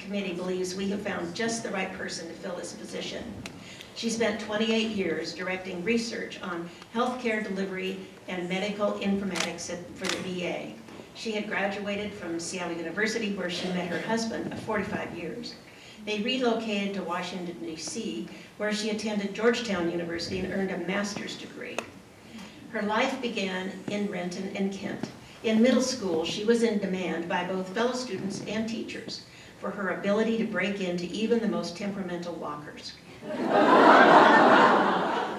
committee believes we have found just the right person to fill this position. She spent 28 years directing research on healthcare delivery and medical informatics for the VA. She had graduated from Seattle University, where she met her husband of 45 years. They relocated to Washington, D.C., where she attended Georgetown University and earned a master's degree. Her life began in Renton and Kent. In middle school, she was in demand by both fellow students and teachers for her ability to break into even the most temperamental walkers.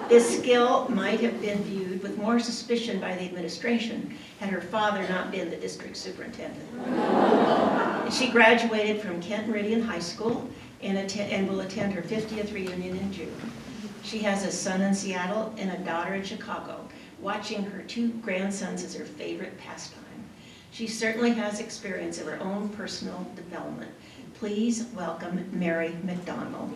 This skill might have been viewed with more suspicion by the administration had her father not been the district superintendent. She graduated from Kent Meridian High School and will attend her 50th reunion in June. She has a son in Seattle and a daughter in Chicago. Watching her 2 grandsons is her favorite pastime. She certainly has experience of her own personal development. Please welcome Mary McDonald.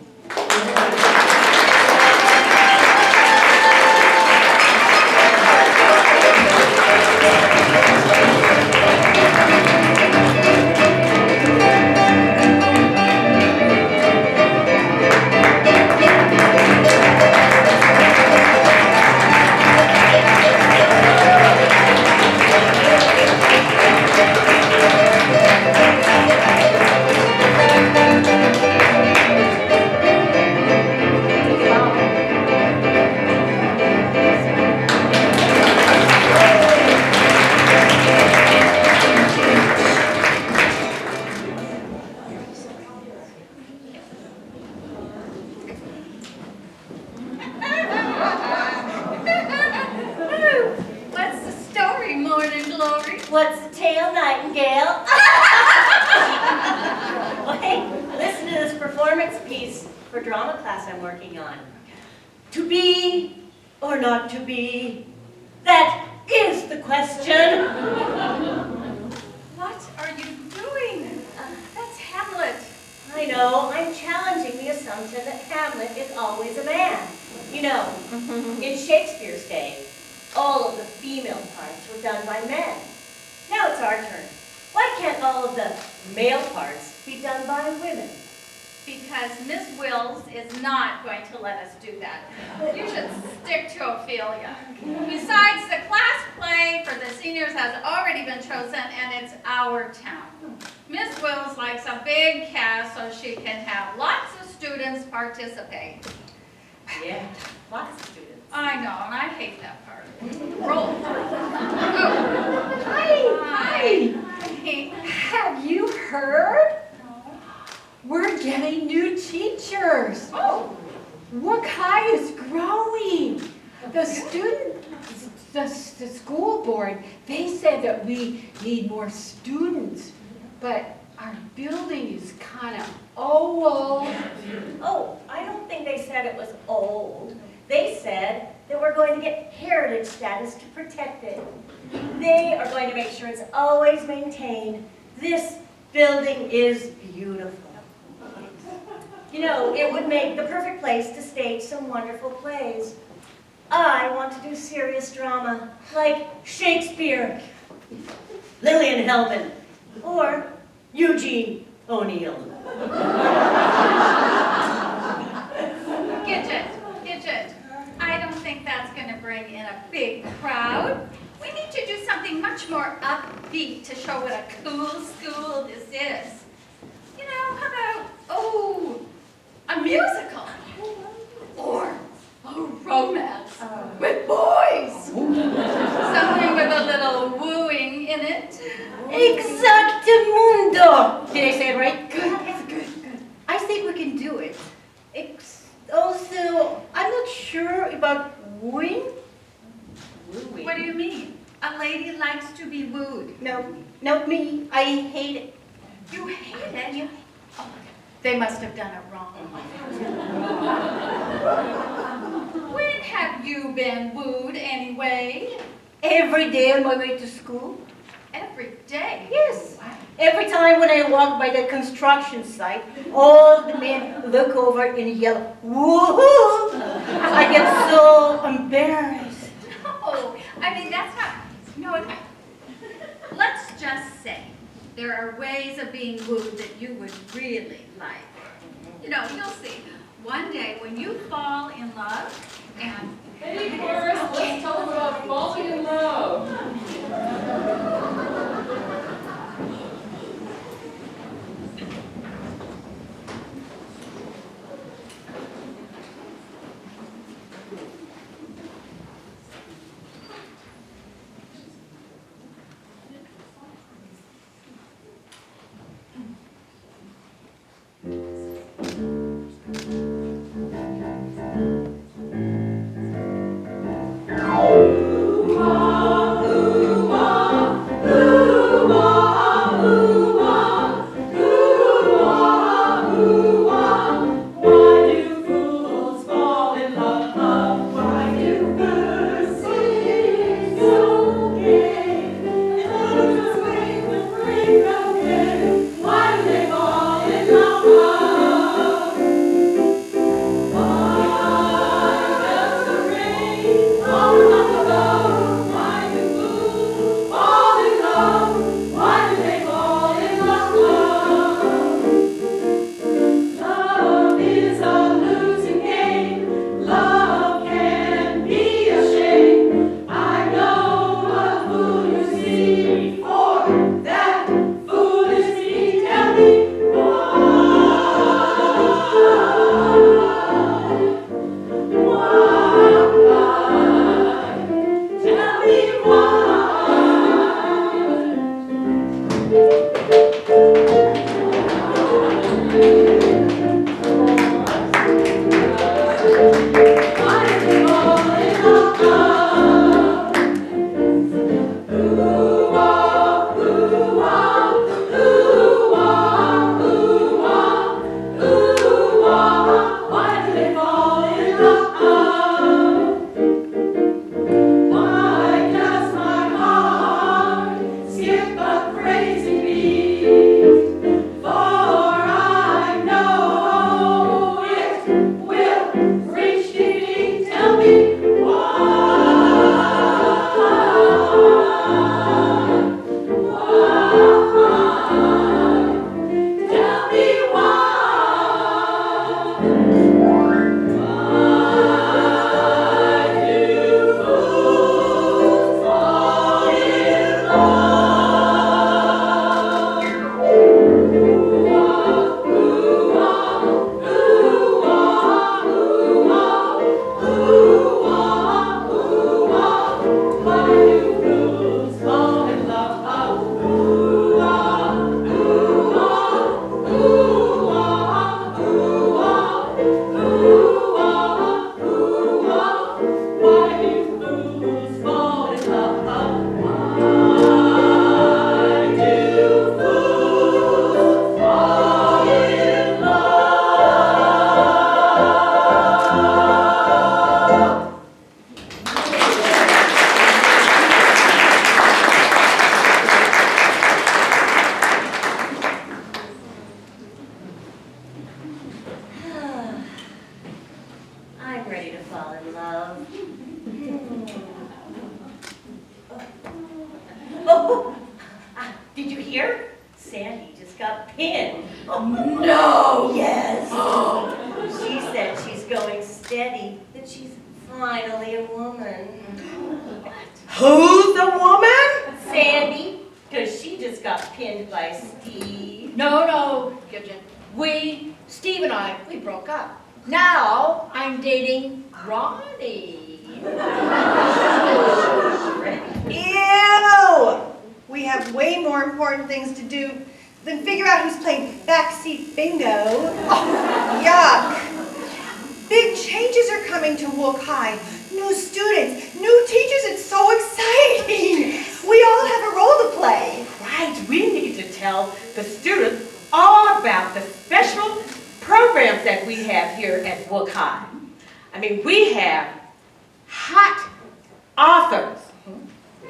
What's the tale, Nightingale? Well, hey, listen to this performance piece for drama class I'm working on. To be or not to be? That is the question. What are you doing? That's Hamlet. I know, I'm challenging the assumption that Hamlet is always a man. You know, in Shakespeare's day, all of the female parts were done by men. Now it's our turn. Why can't all of the male parts be done by women? Because Miss Wills is not going to let us do that. You should stick to Ophelia. Besides, the class play for the seniors has already been chosen, and it's our town. Miss Wills likes a big cast so she can have lots of students participate. Yeah, lots of students. I know, and I hate that part. Roll. Hi. Have you heard? We're getting new teachers. Oh. WUC High is growing. The school board, they said that we need more students, but our building is kind of old. Oh, I don't think they said it was old. They said that we're going to get heritage status to protect it. They are going to make sure it's always maintained. This building is beautiful. You know, it would make the perfect place to stage some wonderful plays. I want to do serious drama, like Shakespeare, Lillian Hellman, or Eugene O'Neill. Gidget, I don't think that's going to bring in a big crowd. We need to do something much more upbeat to show what a cool school this is. You know, how about, a musical? Or a romance with boys. Something with a little wooing in it. Exactamundo! Did I say it right? Good. I think we can do it. Also, I'm not sure about wooing. What do you mean? A lady likes to be wooed. No, not me. I hate it. You hate it? Oh, they must have done it wrong. When have you been wooed anyway? Every day on my way to school. Every day? Yes. Every time when I walk by the construction site, all the men look over and yell, woohoo! I get so embarrassed. No, I mean, that's not, no, let's just say there are ways of being wooed that you would really like. You know, you'll see. One day when you fall in love and... Hey, chorus, let's tell them about falling in love. I'm ready to fall in love. Oh, did you hear? Sandy just got pinned. No! Yes. She said she's going steady, that she's finally a woman. Who's the woman? Sandy, because she just got pinned by Steve. No, Gidget. Steve and I, we broke up. Now I'm dating Ronnie. Ew! We have way more important things to do than figure out who's playing backseat bingo. Oh, yuck! Big changes are coming to WUC High. New students, new teachers, it's so exciting! We all have a role to play. Right, we need to tell the students all about the special programs that we have here at WUC High. I mean, we have hot authors,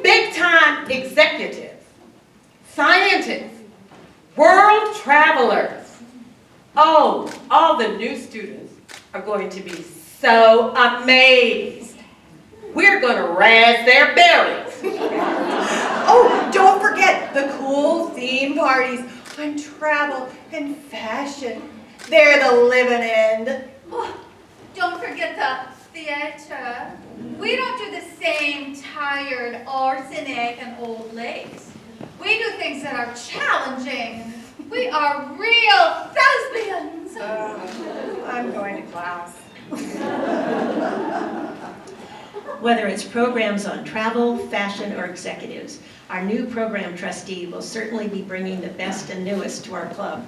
big-time executives, scientists, world travelers. Oh, all the new students are going to be so amazed. We're going to razz their berries. Oh, don't forget the cool theme parties on travel and fashion. They're the living end. Oh, don't forget the theater. We don't do the same tired arsenic and old lace. We do things that are challenging. We are real thespians. I'm going to class. Whether it's programs on travel, fashion, or executives, our new program trustee will certainly be bringing the best and newest to our club.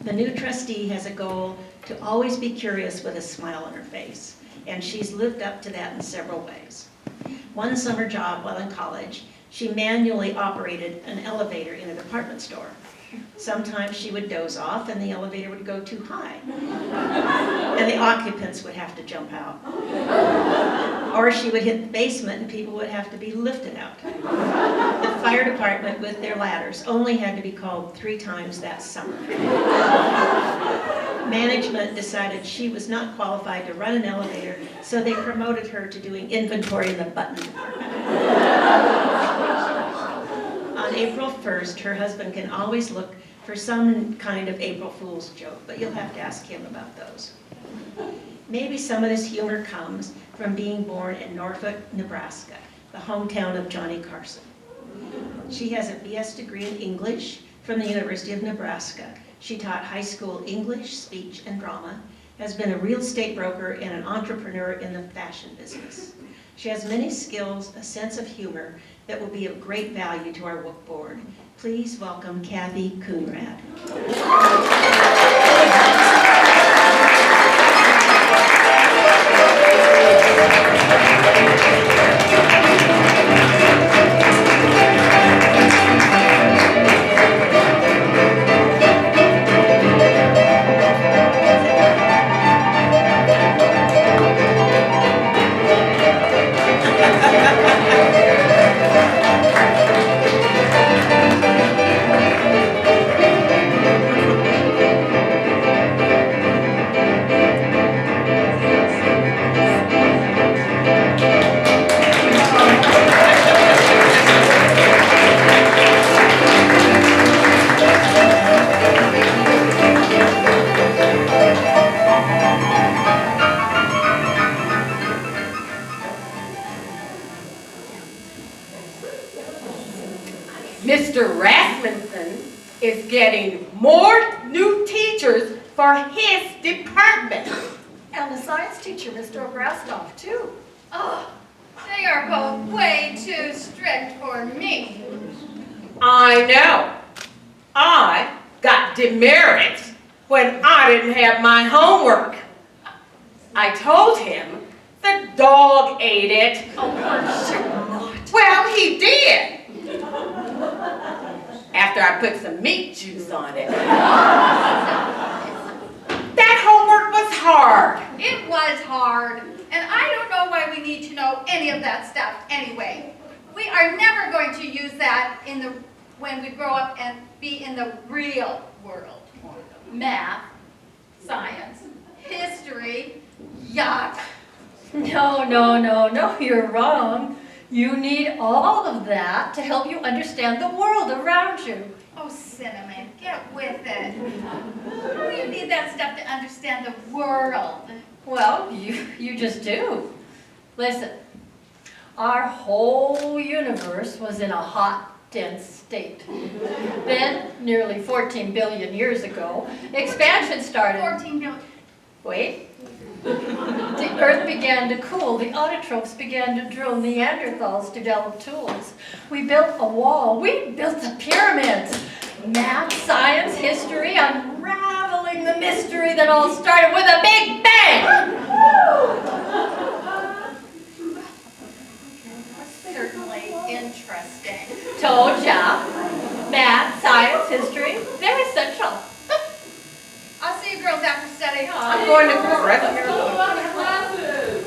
The new trustee has a goal to always be curious with a smile on her face, and she's lived up to that in several ways. One summer job while in college, she manually operated an elevator in a department store. Sometimes she would doze off and the elevator would go too high, and the occupants would have to jump out. Or she would hit the basement and people would have to be lifted out. The fire department with their ladders only had to be called 3 times that summer. Management decided she was not qualified to run an elevator, so they promoted her to doing inventory in the button department. On April 1st, her husband can always look for some kind of April Fool's joke, but you'll have to ask him about those. Maybe some of this humor comes from being born in Norfolk, Nebraska, the hometown of Johnny Carson. She has a BS degree in English from the University of Nebraska. She taught high school English, speech, and drama, has been a real estate broker and an entrepreneur in the fashion business. She has many skills, a sense of humor that will be of great value to our WUC board. Please welcome Kathy Coonrad. Mr. Rasmussen is getting more new teachers for his department. And the science teacher, Mr. Obrasnov, too. Oh, they are both way too strict for me. I know. I got demerits when I didn't have my homework. I told him the dog ate it. Oh, poor shoot. Well, he did. After I put some meat juice on it. That homework was hard. It was hard, and I don't know why we need to know any of that stuff anyway. We are never going to use that when we grow up and be in the real world. Math, science, history, yuck. No, you're wrong. You need all of that to help you understand the world around you. Oh, Cinnamon, get with it. We need that stuff to understand the world. Well, you just do. Listen, our whole universe was in a hot, dense state. Then, nearly 14 billion years ago, expansion started. 14 billion. Wait. The earth began to cool, the autotrophs began to drill, Neanderthals developed tools. We built a wall, we built the pyramids. Math, science, history, unraveling the mystery that all started with a big bang! Certainly interesting. Told ya. Math, science, history, they're essential. I'll see you girls after study, huh? I'm going to correct your Go on to classes.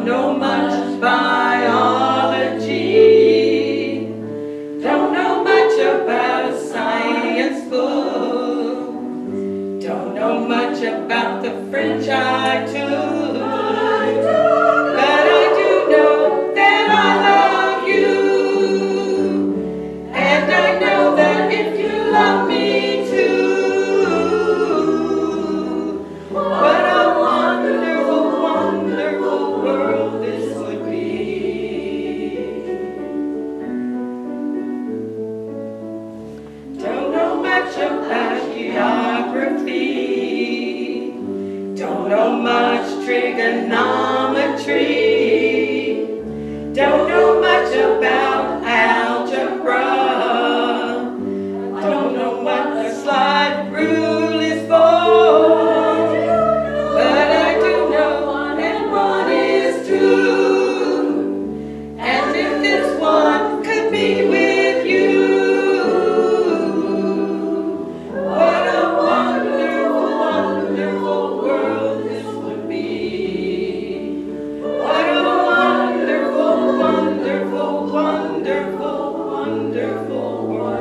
know much biology, don't know much about a science book, don't know much about the French I took, but I do know that I love you, and I know that if you love me too, what a wonderful, wonderful world this would be. Don't know much about geography, don't know much trigonometry, don't know much about algebra, don't know what the slide rule is for, but I do know that one is true, and if this one could be with you, what a wonderful, wonderful world this would be. What a wonderful, wonderful, wonderful, wonderful world.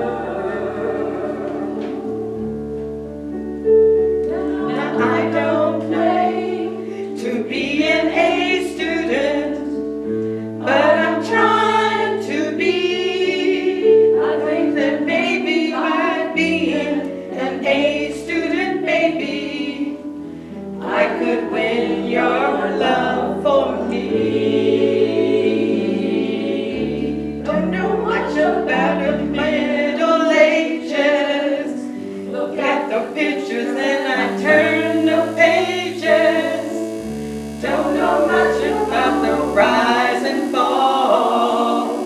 Now I don't claim to be an A student, but I'm trying to be. I think that maybe by being an A student, maybe I could win your love for me. Don't know much about the Middle Ages. Look at the pictures and I turn the pages. Don't know much about the rise and fall.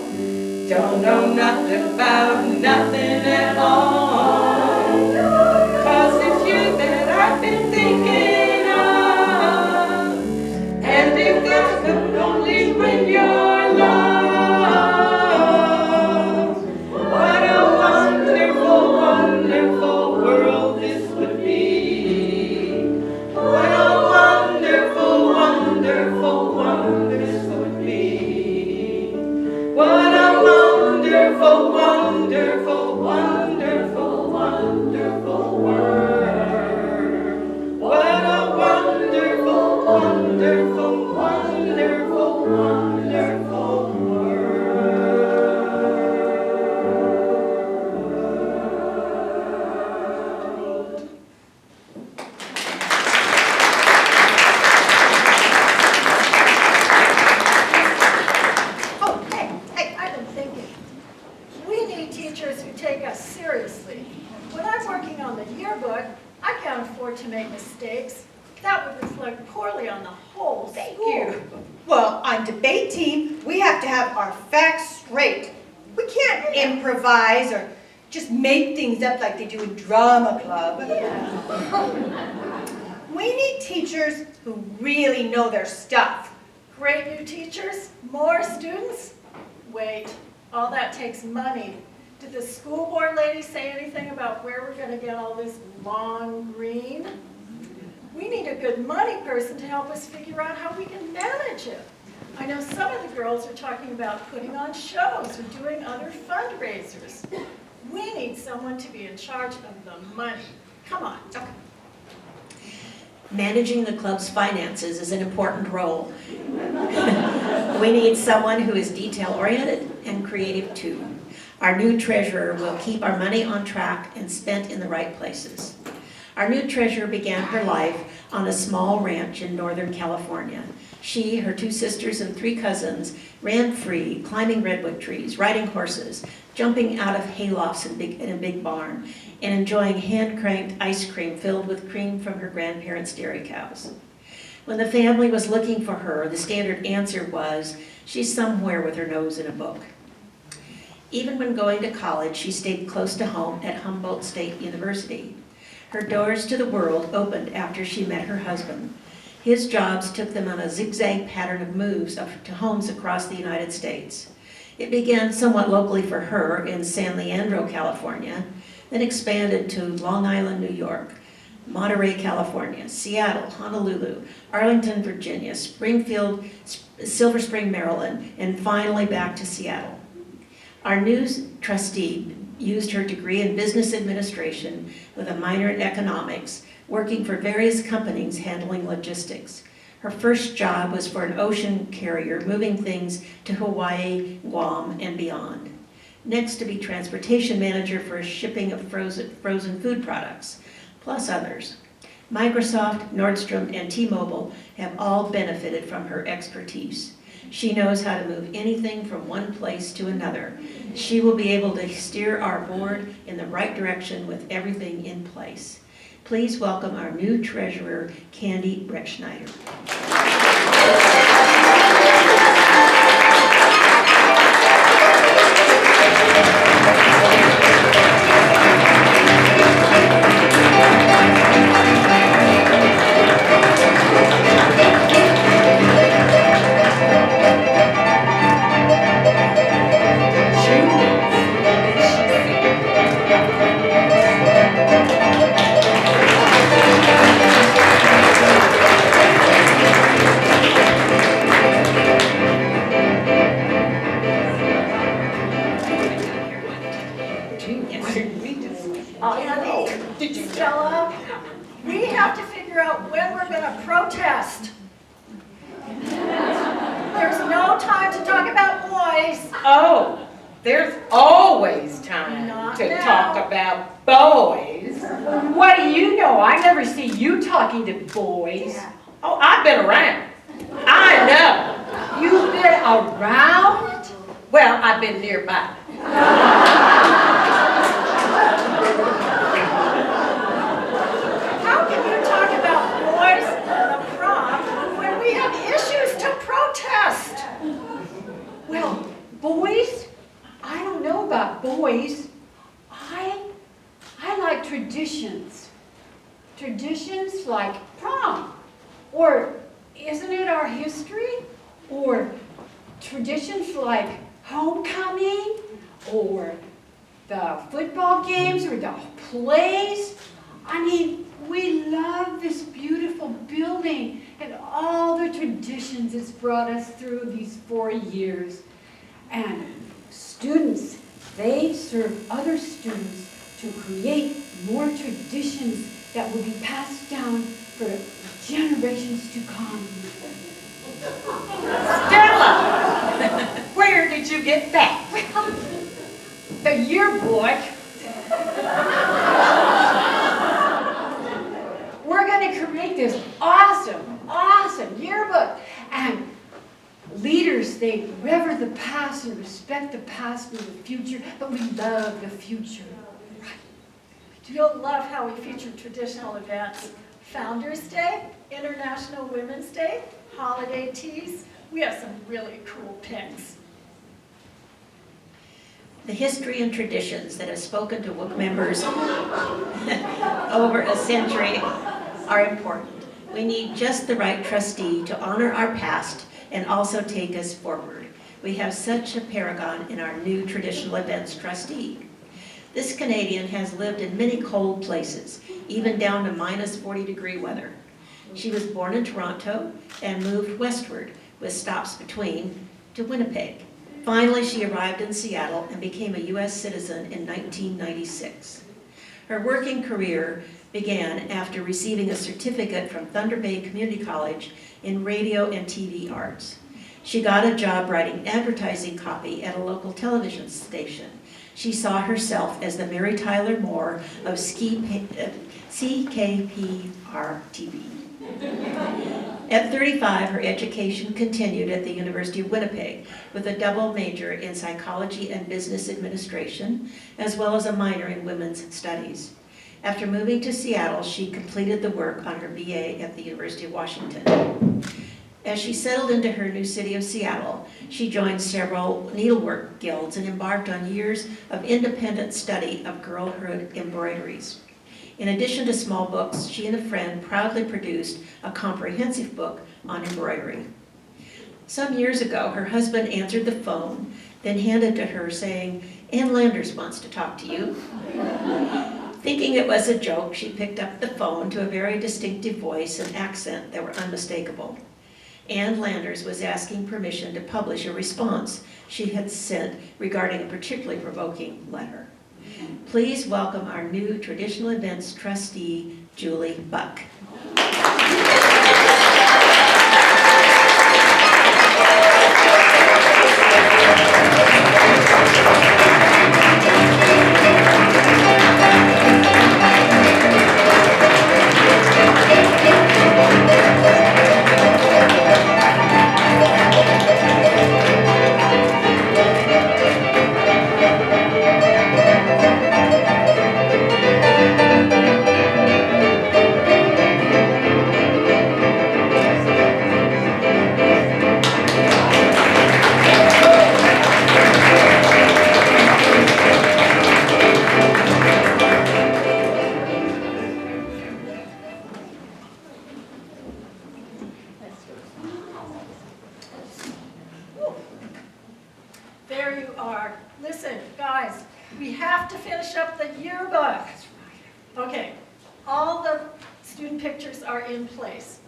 Don't know nothing about nothing at all. 'Cause it's you that I've been thinking of. And if this could only bring your love, what a wonderful, wonderful world this would be. What a wonderful, wonderful, wonderful would be. What a wonderful, wonderful, wonderful, wonderful world. What a wonderful, wonderful, wonderful, wonderful world. Oh, hey, I've been thinking. We need teachers who take us seriously. When I'm working on the yearbook, I can't afford to make mistakes. That would reflect poorly on the whole school. Thank you. Well, on debate team, we have to have our facts straight. We can't improvise or just make things up like they do in drama club. We need teachers who really know their stuff. Great new teachers, more students? Wait, all that takes money. Did the school board lady say anything about where we're gonna get all this long green? We need a good money person to help us figure out how we can manage it. I know some of the girls are talking about putting on shows or doing other fundraisers. We need someone to be in charge of the money. Come on. Managing the club's finances is an important role. We need someone who is detail-oriented and creative too. Our new treasurer will keep our money on track and spent in the right places. Our new treasurer began her life on a small ranch in Northern California. She, her 2 sisters, and 3 cousins ran free, climbing redwood trees, riding horses, jumping out of haylofts in a big barn, and enjoying hand-cranked ice cream filled with cream from her grandparents' dairy cows. When the family was looking for her, the standard answer was, she's somewhere with her nose in a book. Even when going to college, she stayed close to home at Humboldt State University. Her doors to the world opened after she met her husband. His jobs took them on a zigzag pattern of moves up to homes across the United States. It began somewhat locally for her in San Leandro, California, then expanded to Long Island, New York, Monterey, California, Seattle, Honolulu, Arlington, Virginia, Springfield, Silver Spring, Maryland, and finally back to Seattle. Our new trustee used her degree in business administration with a minor in economics, working for various companies handling logistics. Her first job was for an ocean carrier, moving things to Hawaii, Guam, and beyond. Next, to be transportation manager for shipping of frozen food products, plus others. Microsoft, Nordstrom, and T-Mobile have all benefited from her expertise. She knows how to move anything from one place to another. She will be able to steer our board in the right direction with everything in place. Please welcome our new treasurer, Candy Brettschneider. Stella, we have to figure out when we're going to protest. There's no time to talk about boys. Oh, there's always time Not to now. talk about boys. What do you know? I never see you talking to boys. Oh, I've been around. I know. You've been around? Well, I've been nearby. How can you talk about boys and the prom when we have issues to protest? Well, boys? I don't know about boys. I like traditions. Traditions like prom. Or isn't it our history? Or traditions like homecoming, or the football games, or the plays. I mean, we love this beautiful building and all the traditions it's brought us through these 4 years. And students, they serve other students to create more traditions that will be passed down for generations to come. Stella, where did you get that? The yearbook. We're going to create this awesome yearbook. And leaders, they rever the past and respect the past and the future, but we love the future. You'll love how we feature traditional events. Founders Day, International Women's Day, holiday teas. We have some really cool pins. The history and traditions that have spoken to WUC members over a century are important. We need just the right trustee to honor our past and also take us forward. We have such a paragon in our new traditional events trustee. This Canadian has lived in many cold places, even down to -40-degree weather. She was born in Toronto and moved westward with stops between to Winnipeg. Finally, she arrived in Seattle and became a U.S. citizen in 1996. Her working career began after receiving a certificate from Thunder Bay Community College in radio and TV arts. She got a job writing advertising copy at a local television station. She saw herself as the Mary Tyler Moore of CKPR-TV. At 35, her education continued at the University of Winnipeg with a double major in psychology and business administration, as well as a minor in women's studies. After moving to Seattle, she completed the work on her BA at the University of Washington. As she settled into her new city of Seattle, she joined several needlework guilds and embarked on years of independent study of girlhood embroideries. In addition to small books, she and a friend proudly produced a comprehensive book on embroidery. Some years ago, her husband answered the phone, then handed to her saying, "Ann Landers wants to talk to you." Thinking it was a joke, she picked up the phone to a very distinctive voice and accent that were unmistakable. Ann Landers was asking permission to publish a response she had sent regarding a particularly provoking letter. Please welcome our new traditional events trustee, Julie Buck. There you are. Listen, guys, we have to finish up the yearbook. Okay, all the student pictures are in place.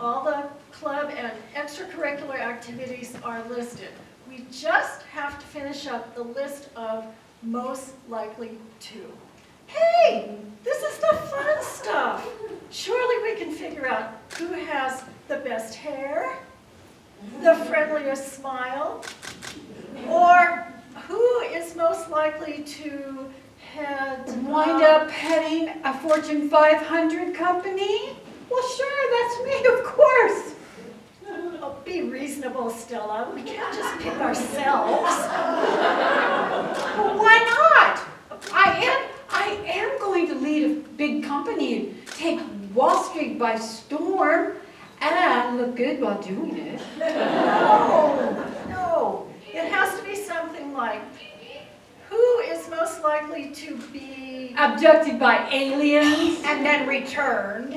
All the club and extracurricular activities are listed. We just have to finish up the list of most likely to. Hey, this is the fun stuff. Surely we can figure out who has the best hair, the friendliest smile, or who is most likely to Wind up heading a Fortune 500 company? Well, sure, that's me, of course. Oh, be reasonable, Stella. We can't just pick ourselves. Well, why not? I am going to lead a big company and take Wall Street by storm and look good while doing it. No. It has to be something like, who is most likely to be Abducted by aliens. And then returned.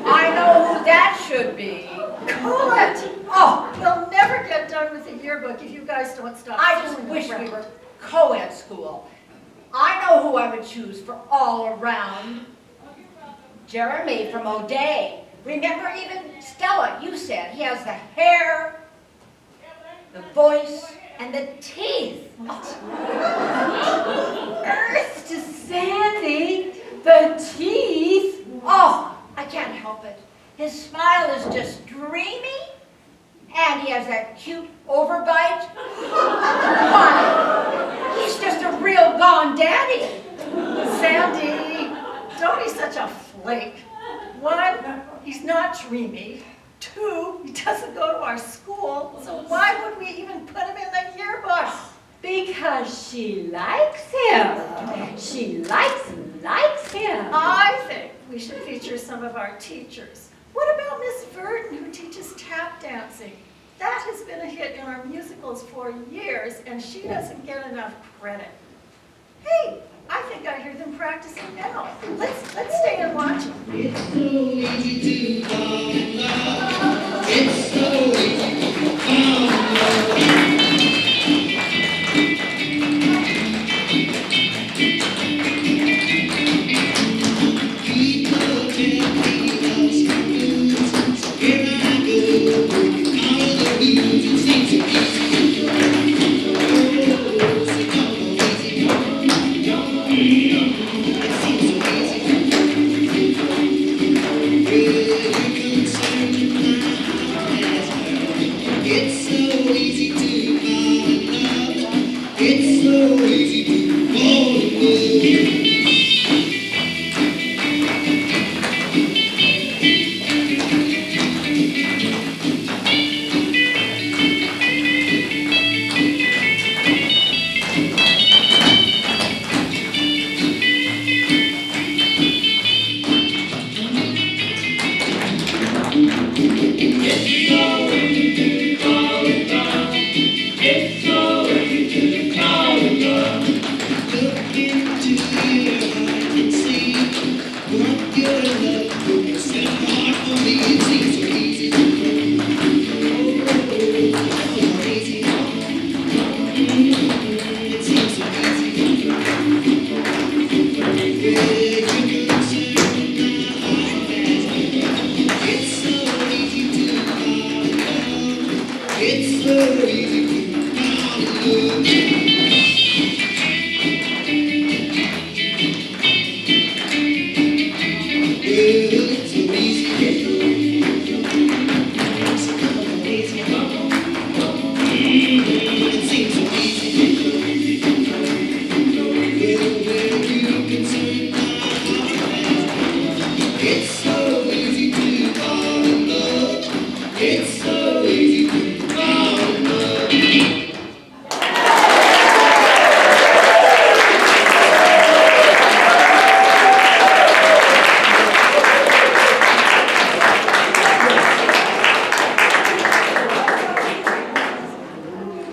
I know who that should be. Colette? Oh, we'll never get done with the yearbook if you guys don't stop. I just fooling wish we around. were co-ed school. I know who I would choose for all around. Jeremy from O'Day. Remember even Stella, you said he has the hair, the voice, and the teeth. Earth to Sandy, the teeth. Oh, I can't help it. His smile is just dreamy, and he has that cute overbite. Why, he's just a real gone daddy. Sandy, don't be such a flake. One, he's not dreamy. Two, he doesn't go to our school, so why would we even put him in the yearbook? Because she likes him. She likes him. I think we should feature some of our teachers. What about Miss Verdon, who teaches tap dancing? That has been a hit in our musicals for years, and she doesn't get enough credit. Hey, I think I hear them practicing now. Let's stay and watch them. It's so easy to fall in love. It's so easy to fall in love. People tell me lost the blues. So here I go, all the music seems so easy. Oh, so come on, easy, come on. It seems so easy. Well, you're concerned with my past. It's so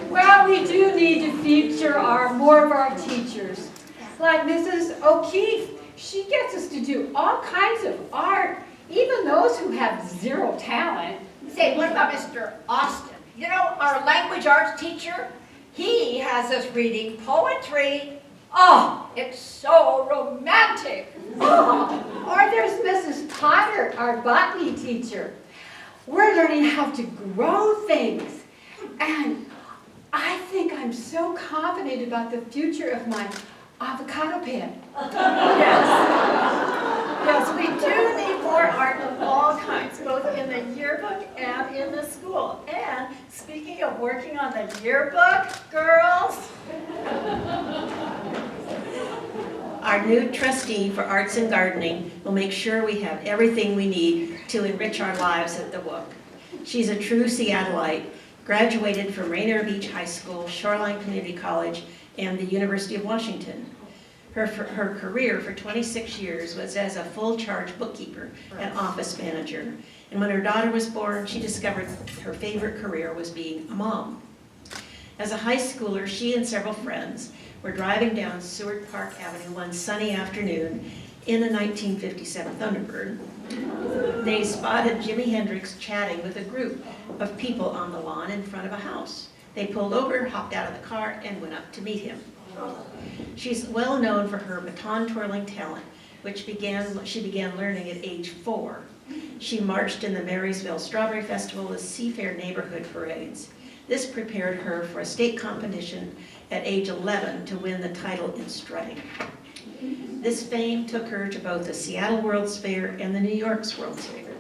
Well, we do need to feature more of our teachers. Like Mrs. O'Keefe, she gets us to do all kinds of art, even those who have zero talent. Say, what about Mr. Austin? You know, our language arts teacher? He has us reading poetry. Oh, it's so romantic. Oh, or there's Mrs. Potter, our botany teacher. We're learning how to grow things. And I think I'm so confident about the future of my avocado plant. Yes, we do need more art of all kinds, both in the yearbook and in the school. And speaking of working on the yearbook, girls. Our new trustee for arts and gardening will make sure we have everything we need to enrich our lives at the WUC. She's a true Seattleite, graduated from Rainier Beach High School, Shoreline Community College, and the University of Washington. Her career for 26 years was as a full-charge bookkeeper and office manager. And when her daughter was born, she discovered her favorite career was being a mom. As a high schooler, she and several friends were driving down Seward Park Avenue one sunny afternoon in a 1957 Thunderbird. They spotted Jimi Hendrix chatting with a group of people on the lawn in front of a house. They pulled over, hopped out of the car, and went up to meet him. She's well known for her baton twirling talent, which she began learning at age 4. She marched in the Marysville Strawberry Festival as Seafair neighborhood parades. This prepared her for a state competition at age 11 to win the title in strutting. This fame took her to both the Seattle World's Fair and the New York's World's Fair.